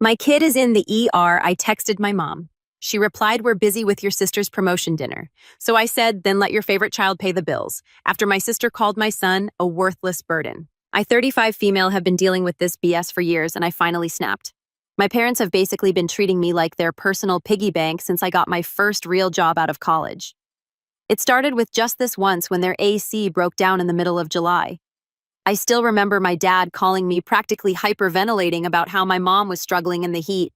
My kid is in the ER. I texted my mom. She replied, "We're busy with your sister's promotion dinner." So I said, "Then let your favorite child pay the bills." After my sister called my son a worthless burden. I, 35 female, have been dealing with this BS for years, and I finally snapped. My parents have basically been treating me like their personal piggy bank since I got my first real job out of college. It started with just this once when their AC broke down in the middle of July. I still remember my dad calling me, practically hyperventilating about how my mom was struggling in the heat.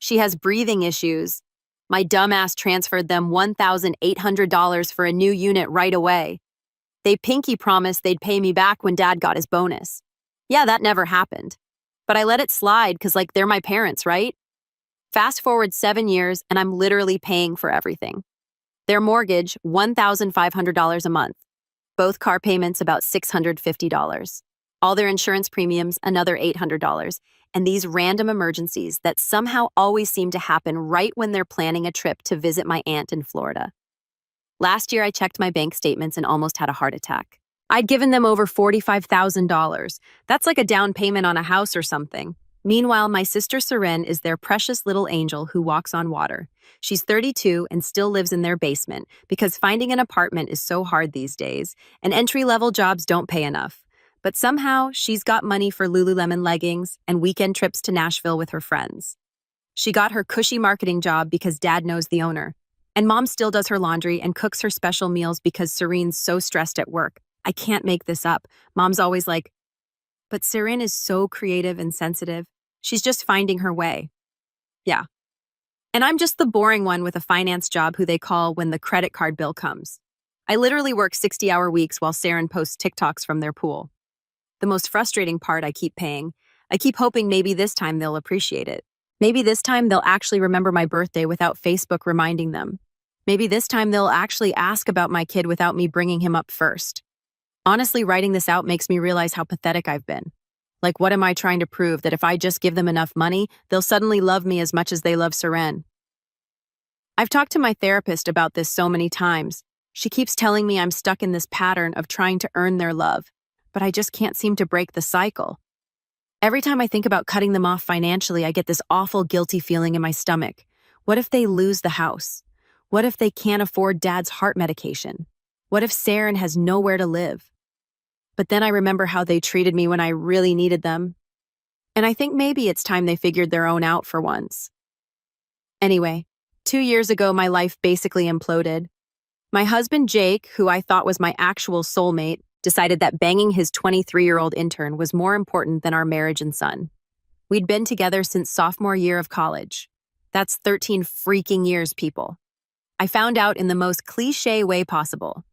She has breathing issues. My dumbass transferred them $1,800 for a new unit right away. They pinky promised they'd pay me back when dad got his bonus. Yeah, that never happened. But I let it slide because, they're my parents, right? Fast forward 7 years, and I'm literally paying for everything. Their mortgage, $1,500 a month. Both car payments, about $650. All their insurance premiums, another $800. And these random emergencies that somehow always seem to happen right when they're planning a trip to visit my aunt in Florida. Last year, I checked my bank statements and almost had a heart attack. I'd given them over $45,000. That's like a down payment on a house or something. Meanwhile, my sister Seren is their precious little angel who walks on water. She's 32 and still lives in their basement because finding an apartment is so hard these days, and entry-level jobs don't pay enough. But somehow, she's got money for Lululemon leggings and weekend trips to Nashville with her friends. She got her cushy marketing job because dad knows the owner. And mom still does her laundry and cooks her special meals because Serene's so stressed at work. I can't make this up. Mom's always like, but Serene is so creative and sensitive. She's just finding her way. Yeah. And I'm just the boring one with a finance job who they call when the credit card bill comes. I literally work 60-hour weeks while Seren posts TikToks from their pool. The most frustrating part, I keep paying. I keep hoping maybe this time they'll appreciate it. Maybe this time they'll actually remember my birthday without Facebook reminding them. Maybe this time they'll actually ask about my kid without me bringing him up first. Honestly, writing this out makes me realize how pathetic I've been. What am I trying to prove? That if I just give them enough money, they'll suddenly love me as much as they love Seren? I've talked to my therapist about this so many times. She keeps telling me I'm stuck in this pattern of trying to earn their love, but I just can't seem to break the cycle. Every time I think about cutting them off financially, I get this awful guilty feeling in my stomach. What if they lose the house? What if they can't afford dad's heart medication? What if Seren has nowhere to live? But then I remember how they treated me when I really needed them. And I think maybe it's time they figured their own out for once. Anyway, 2 years ago, my life basically imploded. My husband, Jake, who I thought was my actual soulmate, decided that banging his 23-year-old intern was more important than our marriage and son. We'd been together since sophomore year of college. That's 13 freaking years, people. I found out in the most cliché way possible.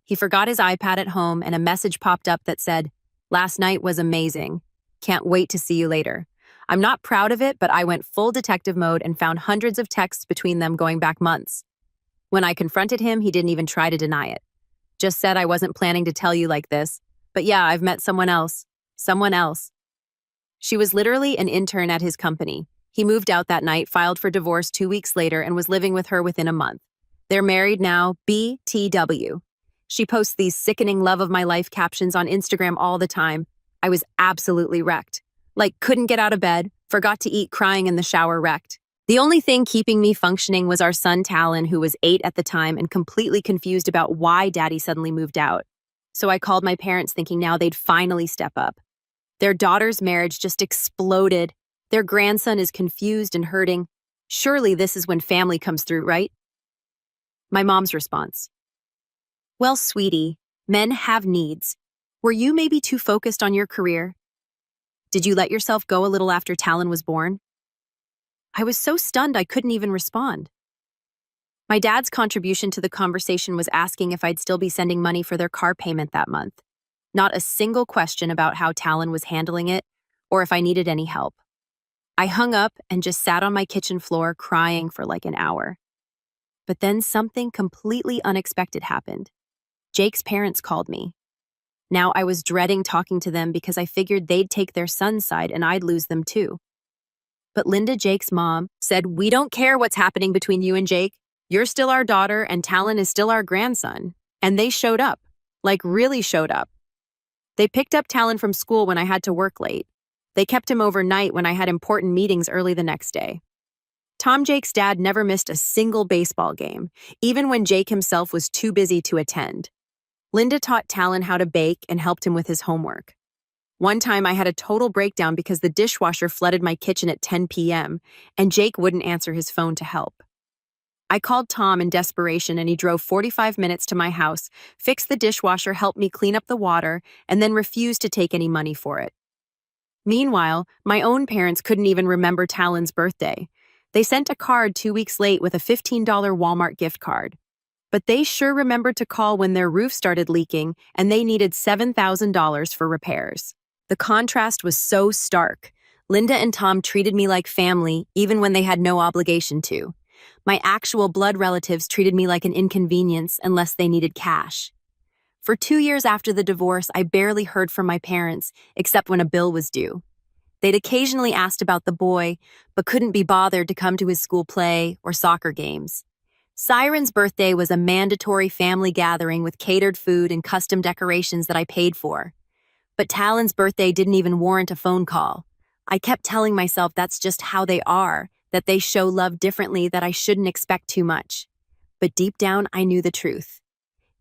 He forgot his iPad at home and a message popped up that said, "Last night was amazing. Can't wait to see you later." I'm not proud of it, but I went full detective mode and found hundreds of texts between them going back months. When I confronted him, he didn't even try to deny it. Just said, "I wasn't planning to tell you like this, but yeah, I've met someone else." Someone else. She was literally an intern at his company. He moved out that night, filed for divorce 2 weeks later, and was living with her within a month. They're married now, BTW. She posts these sickening love of my life captions on Instagram all the time. I was absolutely wrecked. Couldn't get out of bed, forgot to eat, crying in the shower, wrecked. The only thing keeping me functioning was our son Talon, who was 8 at the time and completely confused about why daddy suddenly moved out. So I called my parents thinking now they'd finally step up. Their daughter's marriage just exploded. Their grandson is confused and hurting. Surely this is when family comes through, right? My mom's response. "Well, sweetie, men have needs. Were you maybe too focused on your career? Did you let yourself go a little after Talon was born?" I was so stunned I couldn't even respond. My dad's contribution to the conversation was asking if I'd still be sending money for their car payment that month. Not a single question about how Talon was handling it or if I needed any help. I hung up and just sat on my kitchen floor crying for an hour. But then something completely unexpected happened. Jake's parents called me. Now I was dreading talking to them because I figured they'd take their son's side and I'd lose them too. But Linda, Jake's mom, said, "We don't care what's happening between you and Jake. You're still our daughter and Talon is still our grandson." And they showed up. Really showed up. They picked up Talon from school when I had to work late. They kept him overnight when I had important meetings early the next day. Tom Jake's dad never missed a single baseball game, even when Jake himself was too busy to attend. Linda taught Talon how to bake and helped him with his homework. One time I had a total breakdown because the dishwasher flooded my kitchen at 10 p.m., and Jake wouldn't answer his phone to help. I called Tom in desperation and he drove 45 minutes to my house, fixed the dishwasher, helped me clean up the water, and then refused to take any money for it. Meanwhile, my own parents couldn't even remember Talon's birthday. They sent a card 2 weeks late with a $15 Walmart gift card. But they sure remembered to call when their roof started leaking and they needed $7,000 for repairs. The contrast was so stark. Linda and Tom treated me like family, even when they had no obligation to. My actual blood relatives treated me like an inconvenience unless they needed cash. For 2 years after the divorce, I barely heard from my parents, except when a bill was due. They'd occasionally asked about the boy, but couldn't be bothered to come to his school play or soccer games. Siren's birthday was a mandatory family gathering with catered food and custom decorations that I paid for. But Talon's birthday didn't even warrant a phone call. I kept telling myself that's just how they are, that they show love differently, that I shouldn't expect too much. But deep down, I knew the truth.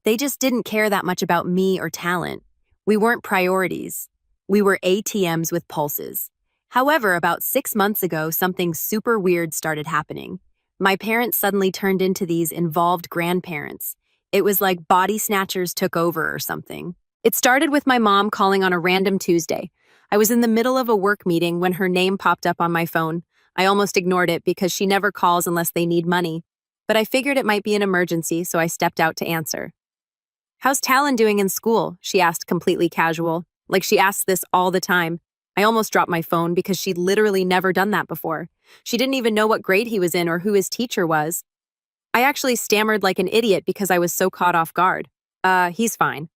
They just didn't care that much about me or Talon. We weren't priorities. We were ATMs with pulses. However, about 6 months ago, something super weird started happening. My parents suddenly turned into these involved grandparents. It was like body snatchers took over or something. It started with my mom calling on a random Tuesday. I was in the middle of a work meeting when her name popped up on my phone. I almost ignored it because she never calls unless they need money. But I figured it might be an emergency, so I stepped out to answer. "How's Talon doing in school?" she asked, completely casual. Like she asks this all the time. I almost dropped my phone because she'd literally never done that before. She didn't even know what grade he was in or who his teacher was. I actually stammered like an idiot because I was so caught off guard. He's fine.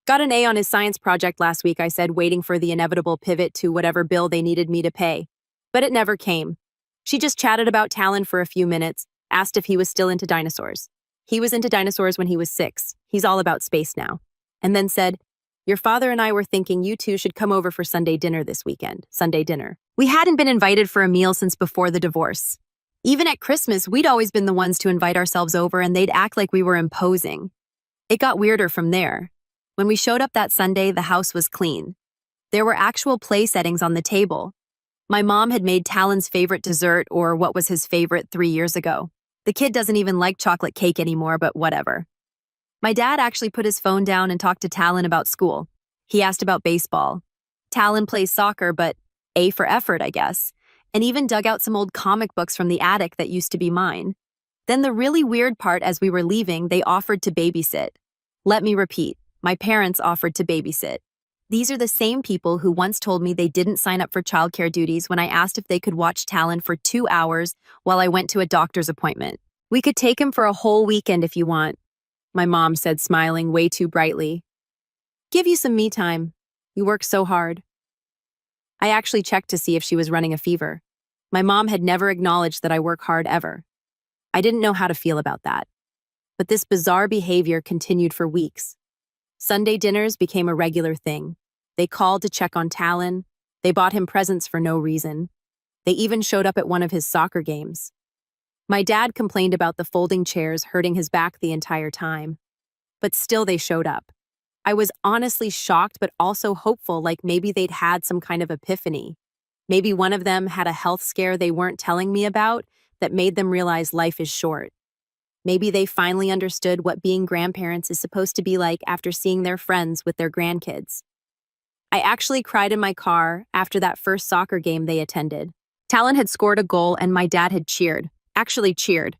Got an A on his science project last week," I said, waiting for the inevitable pivot to whatever bill they needed me to pay. But it never came. She just chatted about Talon for a few minutes, asked if he was still into dinosaurs. He was into dinosaurs when he was 6. He's all about space now. And then said, "Your father and I were thinking you two should come over for Sunday dinner this weekend." Sunday dinner. We hadn't been invited for a meal since before the divorce. Even at Christmas, we'd always been the ones to invite ourselves over and they'd act like we were imposing. It got weirder from there. When we showed up that Sunday, the house was clean. There were actual play settings on the table. My mom had made Talon's favorite dessert, or what was his favorite 3 years ago. The kid doesn't even like chocolate cake anymore, but whatever. My dad actually put his phone down and talked to Talon about school. He asked about baseball. Talon plays soccer, but A for effort, I guess, and even dug out some old comic books from the attic that used to be mine. Then the really weird part, as we were leaving, they offered to babysit. Let me repeat, my parents offered to babysit. These are the same people who once told me they didn't sign up for childcare duties when I asked if they could watch Talon for 2 hours while I went to a doctor's appointment. "We could take him for a whole weekend if you want," my mom said, smiling way too brightly. "Give you some me time. You work so hard." I actually checked to see if she was running a fever. My mom had never acknowledged that I work hard ever. I didn't know how to feel about that. But this bizarre behavior continued for weeks. Sunday dinners became a regular thing. They called to check on Talon. They bought him presents for no reason. They even showed up at one of his soccer games. My dad complained about the folding chairs hurting his back the entire time. But still they showed up. I was honestly shocked but also hopeful, like maybe they'd had some kind of epiphany. Maybe one of them had a health scare they weren't telling me about that made them realize life is short. Maybe they finally understood what being grandparents is supposed to be like after seeing their friends with their grandkids. I actually cried in my car after that first soccer game they attended. Talon had scored a goal and my dad had cheered. Actually cheered.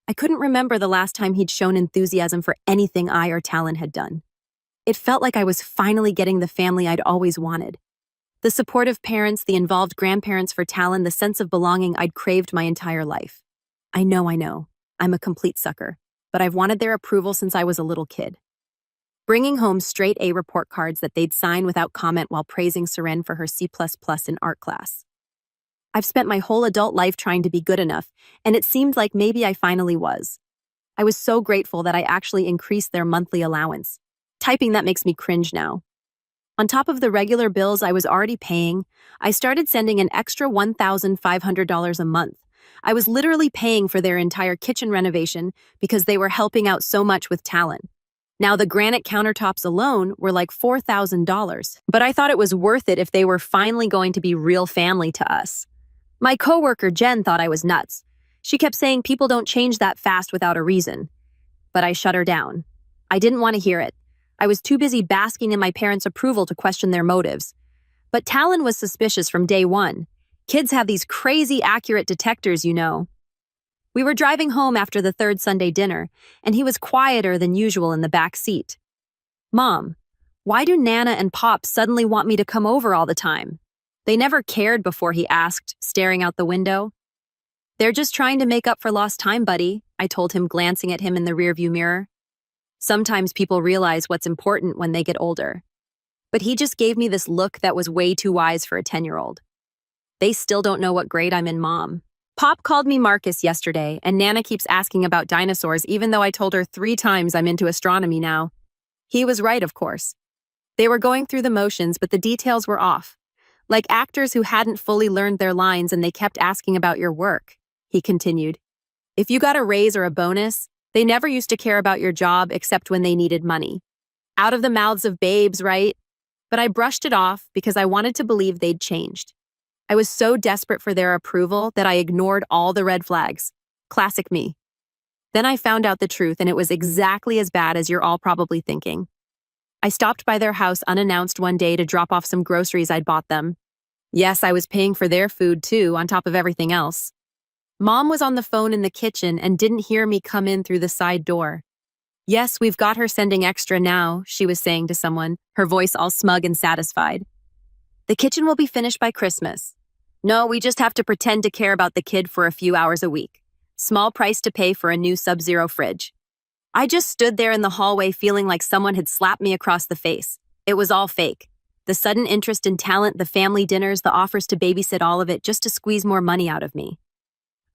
I couldn't remember the last time he'd shown enthusiasm for anything I or Talon had done. It felt like I was finally getting the family I'd always wanted. The supportive parents, the involved grandparents for Talon, the sense of belonging I'd craved my entire life. I know. I'm a complete sucker, but I've wanted their approval since I was a little kid. Bringing home straight A report cards that they'd sign without comment while praising Seren for her C++ in art class. I've spent my whole adult life trying to be good enough, and it seemed like maybe I finally was. I was so grateful that I actually increased their monthly allowance. Typing that makes me cringe now. On top of the regular bills I was already paying, I started sending an extra $1,500 a month. I was literally paying for their entire kitchen renovation because they were helping out so much with talent. Now, the granite countertops alone were like $4,000, but I thought it was worth it if they were finally going to be real family to us. My coworker Jen thought I was nuts. She kept saying people don't change that fast without a reason. But I shut her down. I didn't want to hear it. I was too busy basking in my parents' approval to question their motives. But Talon was suspicious from day one. Kids have these crazy accurate detectors, you know. We were driving home after the third Sunday dinner, and he was quieter than usual in the back seat. "Mom, why do Nana and Pop suddenly want me to come over all the time?" "They never cared before," he asked, staring out the window. "They're just trying to make up for lost time, buddy," I told him, glancing at him in the rearview mirror. Sometimes people realize what's important when they get older. But he just gave me this look that was way too wise for a 10-year-old. "They still don't know what grade I'm in, Mom." Pop called me Marcus yesterday, and Nana keeps asking about dinosaurs even though I told her 3 times I'm into astronomy now. He was right, of course. They were going through the motions, but the details were off. Like actors who hadn't fully learned their lines and they kept asking about your work, he continued. If you got a raise or a bonus, they never used to care about your job except when they needed money. Out of the mouths of babes, right? But I brushed it off because I wanted to believe they'd changed. I was so desperate for their approval that I ignored all the red flags. Classic me. Then I found out the truth, and it was exactly as bad as you're all probably thinking. I stopped by their house unannounced one day to drop off some groceries I'd bought them. Yes, I was paying for their food too, on top of everything else. Mom was on the phone in the kitchen and didn't hear me come in through the side door. "Yes, we've got her sending extra now," she was saying to someone, her voice all smug and satisfied. "The kitchen will be finished by Christmas. No, we just have to pretend to care about the kid for a few hours a week. Small price to pay for a new Sub-Zero fridge." I just stood there in the hallway feeling like someone had slapped me across the face. It was all fake. The sudden interest in talent, the family dinners, the offers to babysit, all of it just to squeeze more money out of me.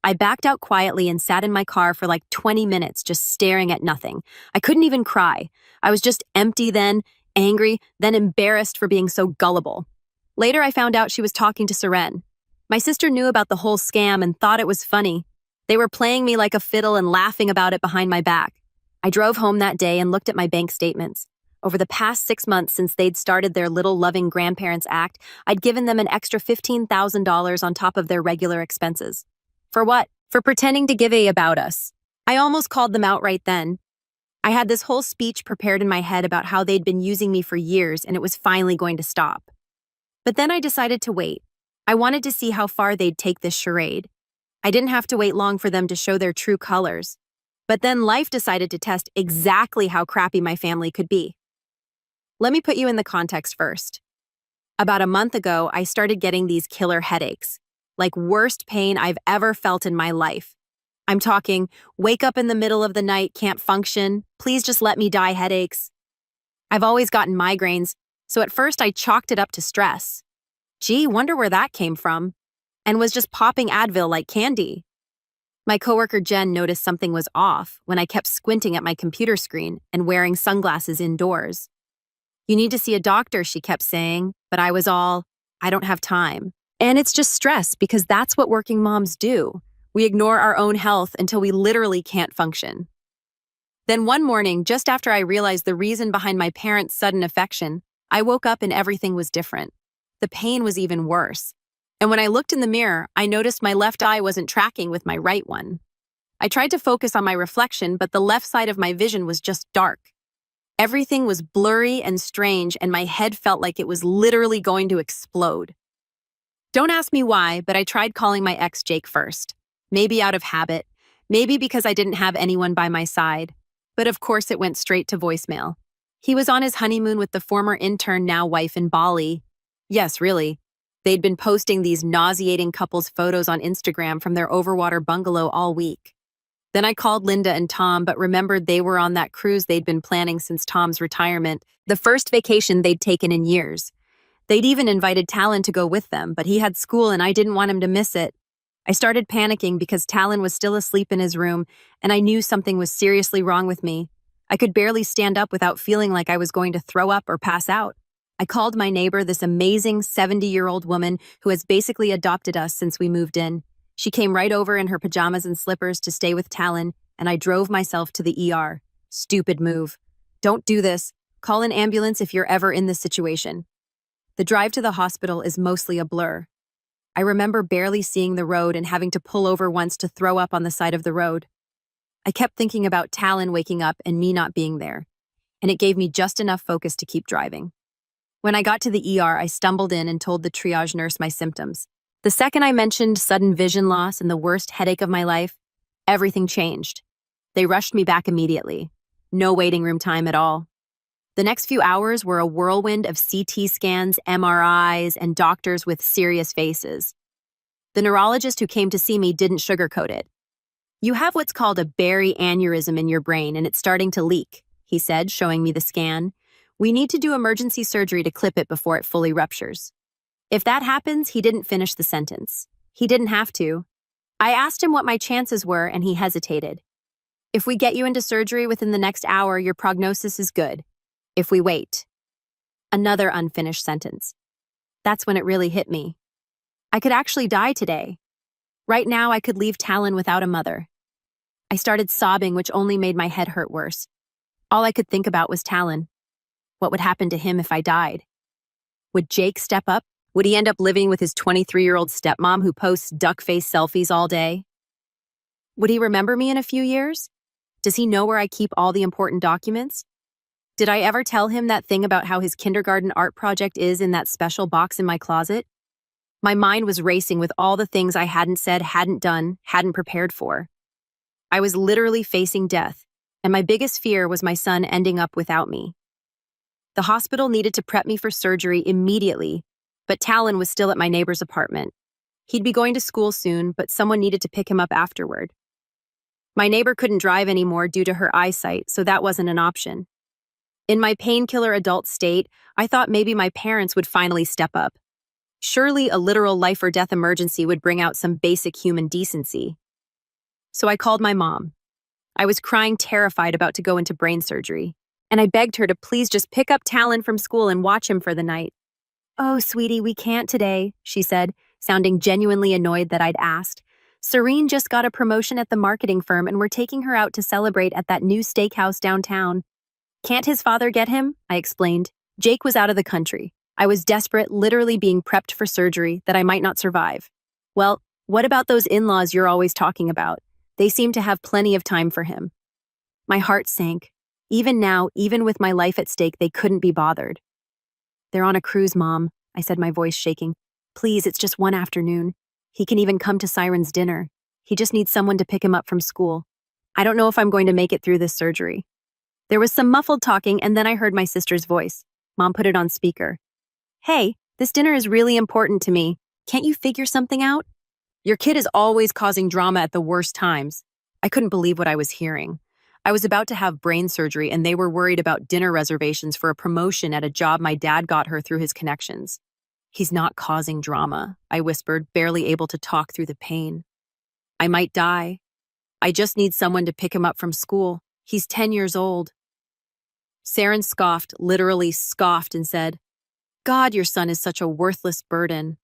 I backed out quietly and sat in my car for like 20 minutes just staring at nothing. I couldn't even cry. I was just empty then, angry, then embarrassed for being so gullible. Later I found out she was talking to Seren. My sister knew about the whole scam and thought it was funny. They were playing me like a fiddle and laughing about it behind my back. I drove home that day and looked at my bank statements. Over the past 6 months since they'd started their Little Loving Grandparents Act, I'd given them an extra $15,000 on top of their regular expenses. For what? For pretending to give a about us. I almost called them out right then. I had this whole speech prepared in my head about how they'd been using me for years and it was finally going to stop. But then I decided to wait. I wanted to see how far they'd take this charade. I didn't have to wait long for them to show their true colors. But then life decided to test exactly how crappy my family could be. Let me put you in the context first. About a month ago, I started getting these killer headaches, like worst pain I've ever felt in my life. I'm talking, wake up in the middle of the night, can't function, please just let me die headaches. I've always gotten migraines, so at first I chalked it up to stress. Gee, wonder where that came from. And was just popping Advil like candy. My coworker Jen noticed something was off when I kept squinting at my computer screen and wearing sunglasses indoors. "You need to see a doctor," she kept saying, but I was all, "I don't have time." And it's just stress because that's what working moms do. We ignore our own health until we literally can't function. Then one morning, just after I realized the reason behind my parents' sudden affection, I woke up and everything was different. The pain was even worse. And when I looked in the mirror, I noticed my left eye wasn't tracking with my right one. I tried to focus on my reflection, but the left side of my vision was just dark. Everything was blurry and strange, and my head felt like it was literally going to explode. Don't ask me why, but I tried calling my ex Jake first. Maybe out of habit, maybe because I didn't have anyone by my side. But of course it went straight to voicemail. He was on his honeymoon with the former intern, now wife, in Bali. Yes, really. They'd been posting these nauseating couples photos on Instagram from their overwater bungalow all week. Then I called Linda and Tom, but remembered they were on that cruise they'd been planning since Tom's retirement, the first vacation they'd taken in years. They'd even invited Talon to go with them, but he had school and I didn't want him to miss it. I started panicking because Talon was still asleep in his room, and I knew something was seriously wrong with me. I could barely stand up without feeling like I was going to throw up or pass out. I called my neighbor, this amazing 70-year-old woman who has basically adopted us since we moved in. She came right over in her pajamas and slippers to stay with Talon, and I drove myself to the ER. Stupid move. Don't do this. Call an ambulance if you're ever in this situation. The drive to the hospital is mostly a blur. I remember barely seeing the road and having to pull over once to throw up on the side of the road. I kept thinking about Talon waking up and me not being there, and it gave me just enough focus to keep driving. When I got to the ER, I stumbled in and told the triage nurse my symptoms. The second I mentioned sudden vision loss and the worst headache of my life, everything changed. They rushed me back immediately. No waiting room time at all. The next few hours were a whirlwind of CT scans, MRIs, and doctors with serious faces. The neurologist who came to see me didn't sugarcoat it. "You have what's called a berry aneurysm in your brain and it's starting to leak," he said, showing me the scan. "We need to do emergency surgery to clip it before it fully ruptures." If that happens, he didn't finish the sentence. He didn't have to. I asked him what my chances were, and he hesitated. "If we get you into surgery within the next hour, your prognosis is good. If we wait." Another unfinished sentence. That's when it really hit me. I could actually die today. Right now, I could leave Talon without a mother. I started sobbing, which only made my head hurt worse. All I could think about was Talon. What would happen to him if I died? Would Jake step up? Would he end up living with his 23-year-old stepmom who posts duck-face selfies all day? Would he remember me in a few years? Does he know where I keep all the important documents? Did I ever tell him that thing about how his kindergarten art project is in that special box in my closet? My mind was racing with all the things I hadn't said, hadn't done, hadn't prepared for. I was literally facing death, and my biggest fear was my son ending up without me. The hospital needed to prep me for surgery immediately, but Talon was still at my neighbor's apartment. He'd be going to school soon, but someone needed to pick him up afterward. My neighbor couldn't drive anymore due to her eyesight, so that wasn't an option. In my painkiller adult state, I thought maybe my parents would finally step up. Surely a literal life or death emergency would bring out some basic human decency. So I called my mom. I was crying, terrified, about to go into brain surgery, and I begged her to please just pick up Talon from school and watch him for the night. "Oh, sweetie, we can't today," she said, sounding genuinely annoyed that I'd asked. "Serene just got a promotion at the marketing firm and we're taking her out to celebrate at that new steakhouse downtown." "Can't his father get him?" I explained. Jake was out of the country. I was desperate, literally being prepped for surgery that I might not survive. "Well, what about those in-laws you're always talking about? They seem to have plenty of time for him." My heart sank. Even now, even with my life at stake, they couldn't be bothered. "They're on a cruise, Mom," I said, my voice shaking. "Please, it's just one afternoon. He can even come to Siren's dinner. He just needs someone to pick him up from school. I don't know if I'm going to make it through this surgery." There was some muffled talking, and then I heard my sister's voice. Mom put it on speaker. "Hey, this dinner is really important to me. Can't you figure something out? Your kid is always causing drama at the worst times." I couldn't believe what I was hearing. I was about to have brain surgery, and they were worried about dinner reservations for a promotion at a job my dad got her through his connections. "He's not causing drama," I whispered, barely able to talk through the pain. "I might die. I just need someone to pick him up from school. He's 10 years old." Saren scoffed, literally scoffed, and said, "God, your son is such a worthless burden.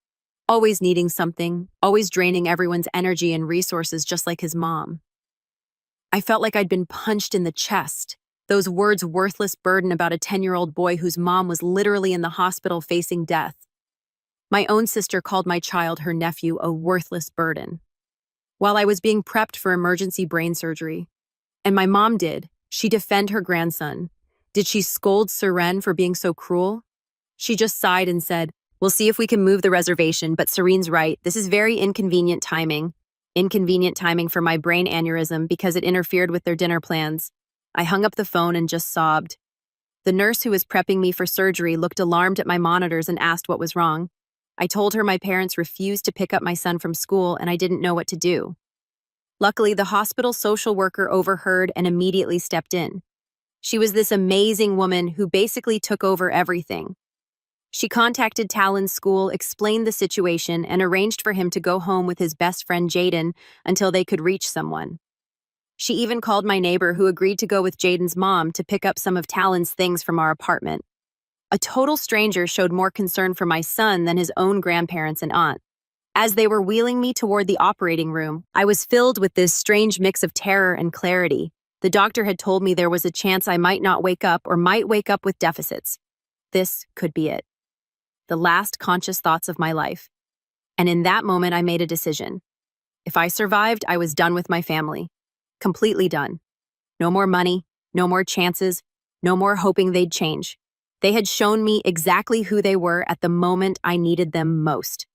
Always needing something, always draining everyone's energy and resources just like his mom." I felt like I'd been punched in the chest. Those words, worthless burden, about a 10-year-old boy whose mom was literally in the hospital facing death. My own sister called my child, her nephew, a worthless burden. While I was being prepped for emergency brain surgery, and my mom did, she defend her grandson. Did she scold Seren for being so cruel? She just sighed and said, "We'll see if we can move the reservation, but Serene's right. This is very inconvenient timing. Inconvenient timing for my brain aneurysm because it interfered with their dinner plans." I hung up the phone and just sobbed. The nurse who was prepping me for surgery looked alarmed at my monitors and asked what was wrong. I told her my parents refused to pick up my son from school and I didn't know what to do. Luckily, the hospital social worker overheard and immediately stepped in. She was this amazing woman who basically took over everything. She contacted Talon's school, explained the situation, and arranged for him to go home with his best friend Jaden until they could reach someone. She even called my neighbor, who agreed to go with Jaden's mom to pick up some of Talon's things from our apartment. A total stranger showed more concern for my son than his own grandparents and aunt. As they were wheeling me toward the operating room, I was filled with this strange mix of terror and clarity. The doctor had told me there was a chance I might not wake up or might wake up with deficits. This could be it. The last conscious thoughts of my life. And in that moment, I made a decision. If I survived, I was done with my family. Completely done. No more money, no more chances, no more hoping they'd change. They had shown me exactly who they were at the moment I needed them most.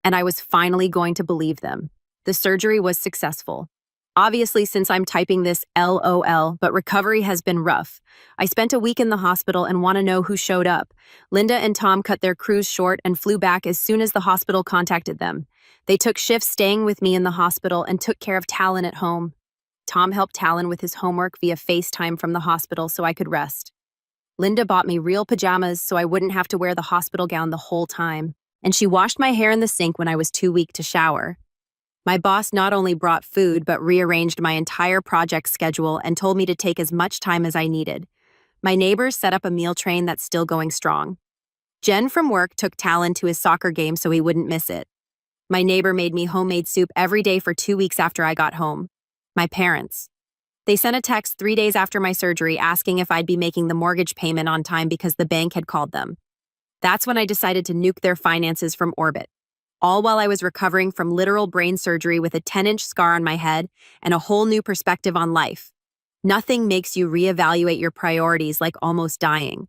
And I was finally going to believe them. The surgery was successful. Obviously, since I'm typing this LOL, but recovery has been rough. I spent a week in the hospital and want to know who showed up. Linda and Tom cut their cruise short and flew back as soon as the hospital contacted them. They took shifts staying with me in the hospital and took care of Talon at home. Tom helped Talon with his homework via FaceTime from the hospital so I could rest. Linda bought me real pajamas so I wouldn't have to wear the hospital gown the whole time. And she washed my hair in the sink when I was too weak to shower. My boss not only brought food, but rearranged my entire project schedule and told me to take as much time as I needed. My neighbors set up a meal train that's still going strong. Jen from work took Talon to his soccer game so he wouldn't miss it. My neighbor made me homemade soup every day for 2 weeks after I got home. My parents. They sent a text 3 days after my surgery asking if I'd be making the mortgage payment on time because the bank had called them. That's when I decided to nuke their finances from orbit. All while I was recovering from literal brain surgery with a 10-inch scar on my head and a whole new perspective on life. Nothing makes you reevaluate your priorities like almost dying.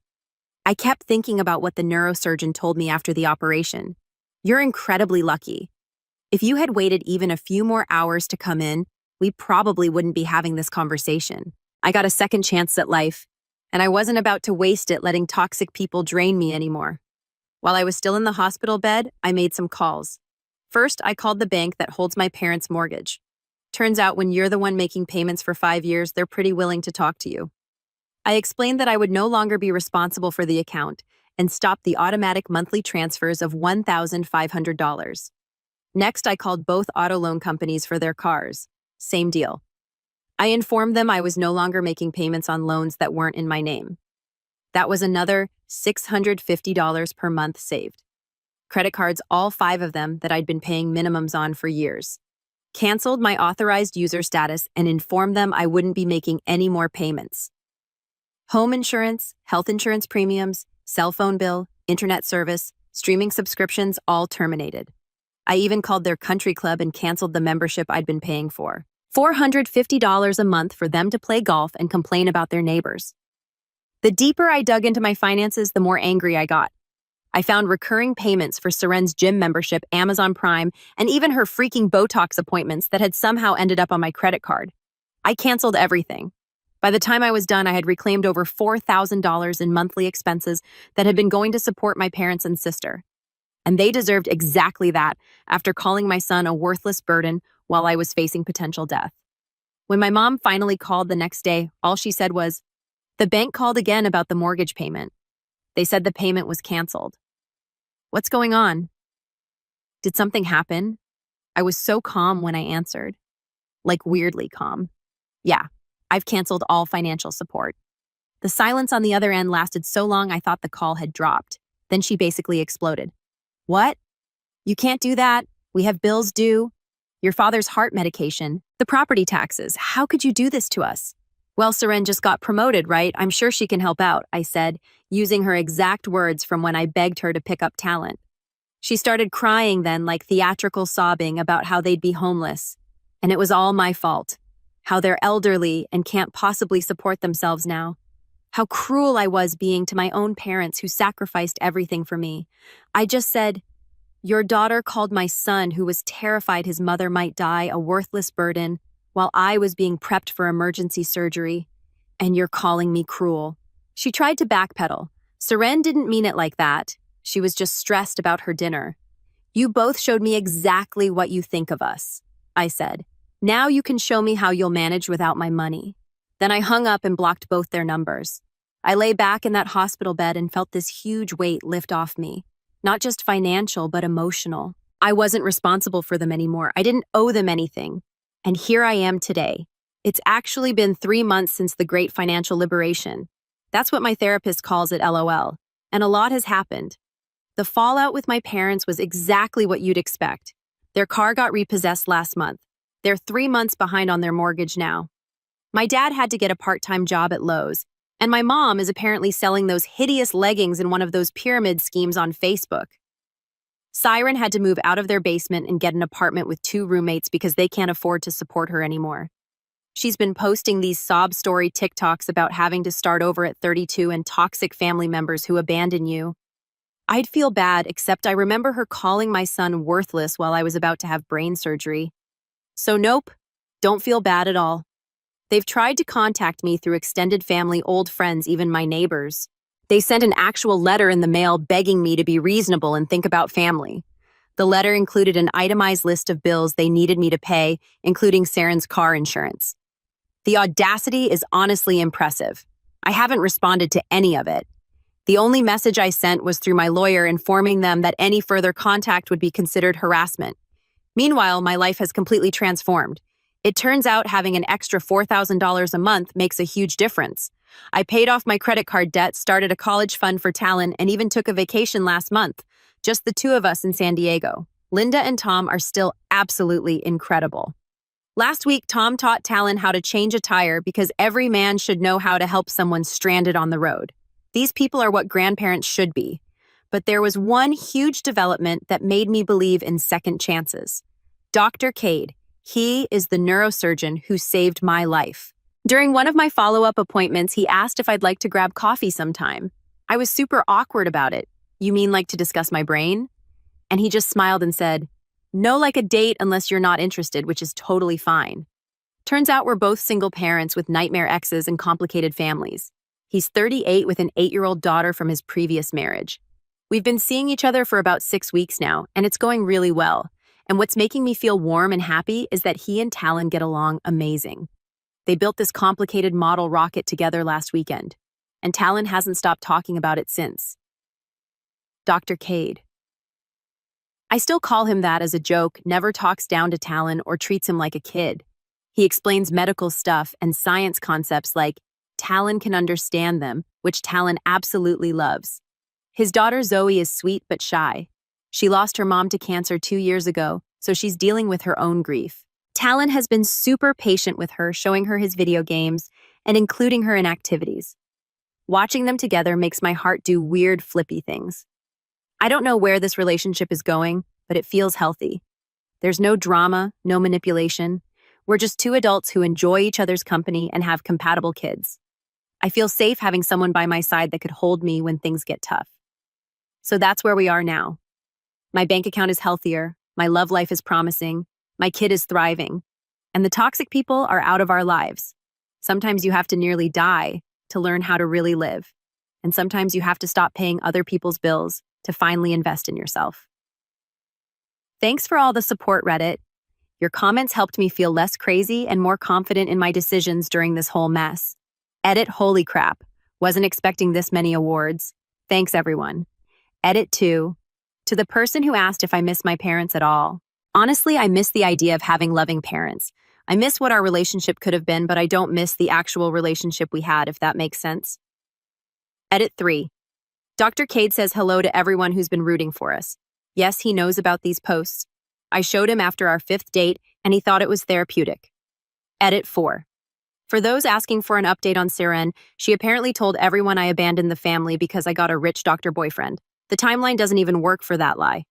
I kept thinking about what the neurosurgeon told me after the operation. You're incredibly lucky. If you had waited even a few more hours to come in, we probably wouldn't be having this conversation. I got a second chance at life, and I wasn't about to waste it letting toxic people drain me anymore. While I was still in the hospital bed, I made some calls. First, I called the bank that holds my parents' mortgage. Turns out when you're the one making payments for 5 years, they're pretty willing to talk to you. I explained that I would no longer be responsible for the account and stopped the automatic monthly transfers of $1,500. Next, I called both auto loan companies for their cars. Same deal. I informed them I was no longer making payments on loans that weren't in my name. That was another $650 per month saved. Credit cards, all 5 of them that I'd been paying minimums on for years. Canceled my authorized user status and informed them I wouldn't be making any more payments. Home insurance, health insurance premiums, cell phone bill, internet service, streaming subscriptions all terminated. I even called their country club and canceled the membership I'd been paying for. $450 a month for them to play golf and complain about their neighbors. The deeper I dug into my finances, the more angry I got. I found recurring payments for Seren's gym membership, Amazon Prime, and even her freaking Botox appointments that had somehow ended up on my credit card. I canceled everything. By the time I was done, I had reclaimed over $4,000 in monthly expenses that had been going to support my parents and sister. And they deserved exactly that after calling my son a worthless burden while I was facing potential death. When my mom finally called the next day, all she said was, "The bank called again about the mortgage payment. They said the payment was canceled." What's going on? Did something happen? I was so calm when I answered. Like weirdly calm. Yeah, I've canceled all financial support. The silence on the other end lasted so long I thought the call had dropped. Then she basically exploded. What? You can't do that. We have bills due. Your father's heart medication, the property taxes. How could you do this to us? Well, Seren just got promoted, right? I'm sure she can help out, I said, using her exact words from when I begged her to pick up Talent. She started crying then, like theatrical sobbing about how they'd be homeless. And it was all my fault. How they're elderly and can't possibly support themselves now. How cruel I was being to my own parents who sacrificed everything for me. I just said, "Your daughter called my son, who was terrified his mother might die, a worthless burden, while I was being prepped for emergency surgery. And you're calling me cruel." She tried to backpedal. Seren didn't mean it like that. She was just stressed about her dinner. "You both showed me exactly what you think of us," I said. "Now you can show me how you'll manage without my money." Then I hung up and blocked both their numbers. I lay back in that hospital bed and felt this huge weight lift off me. Not just financial, but emotional. I wasn't responsible for them anymore. I didn't owe them anything. And here I am today. It's actually been 3 months since the great financial liberation. That's what my therapist calls it, LOL. and a lot has happened. The fallout with my parents was exactly what you'd expect. Their car got repossessed last month. They're 3 months behind on their mortgage now. My dad had to get a part-time job at Lowe's, and my mom is apparently selling those hideous leggings in one of those pyramid schemes on Facebook. Siren had to move out of their basement and get an apartment with 2 roommates because they can't afford to support her anymore. She's been posting these sob story TikToks about having to start over at 32 and toxic family members who abandon you. I'd feel bad, except I remember her calling my son worthless while I was about to have brain surgery. So nope, don't feel bad at all. They've tried to contact me through extended family, old friends, even my neighbors. They sent an actual letter in the mail begging me to be reasonable and think about family. The letter included an itemized list of bills they needed me to pay, including Saren's car insurance. The audacity is honestly impressive. I haven't responded to any of it. The only message I sent was through my lawyer informing them that any further contact would be considered harassment. Meanwhile, my life has completely transformed. It turns out having an extra $4,000 a month makes a huge difference. I paid off my credit card debt, started a college fund for Talon, and even took a vacation last month. Just the 2 of us in San Diego. Linda and Tom are still absolutely incredible. Last week, Tom taught Talon how to change a tire because every man should know how to help someone stranded on the road. These people are what grandparents should be. But there was one huge development that made me believe in second chances. Dr. Cade. He is the neurosurgeon who saved my life. During one of my follow-up appointments, he asked if I'd like to grab coffee sometime. I was super awkward about it. You mean like to discuss my brain? And he just smiled and said, no, like a date unless you're not interested, which is totally fine. Turns out we're both single parents with nightmare exes and complicated families. He's 38 with an 8-year-old daughter from his previous marriage. We've been seeing each other for about 6 weeks now, and it's going really well. And what's making me feel warm and happy is that he and Talon get along amazing. They built this complicated model rocket together last weekend, and Talon hasn't stopped talking about it since. Dr. Cade. I still call him that as a joke, never talks down to Talon or treats him like a kid. He explains medical stuff and science concepts like Talon can understand them, which Talon absolutely loves. His daughter Zoe is sweet but shy. She lost her mom to cancer 2 years ago, so she's dealing with her own grief. Talon has been super patient with her, showing her his video games and including her in activities. Watching them together makes my heart do weird, flippy things. I don't know where this relationship is going, but it feels healthy. There's no drama, no manipulation. We're just 2 adults who enjoy each other's company and have compatible kids. I feel safe having someone by my side that could hold me when things get tough. So that's where we are now. My bank account is healthier, my love life is promising, my kid is thriving, and the toxic people are out of our lives. Sometimes you have to nearly die to learn how to really live, and sometimes you have to stop paying other people's bills to finally invest in yourself. Thanks for all the support, Reddit. Your comments helped me feel less crazy and more confident in my decisions during this whole mess. Edit, holy crap. Wasn't expecting this many awards. Thanks, everyone. Edit 2. To the person who asked if I miss my parents at all. Honestly, I miss the idea of having loving parents. I miss what our relationship could have been, but I don't miss the actual relationship we had, if that makes sense. Edit 3. Dr. Cade says hello to everyone who's been rooting for us. Yes, he knows about these posts. I showed him after our 5th date, and he thought it was therapeutic. Edit 4. For those asking for an update on Siren, she apparently told everyone I abandoned the family because I got a rich doctor boyfriend. The timeline doesn't even work for that lie.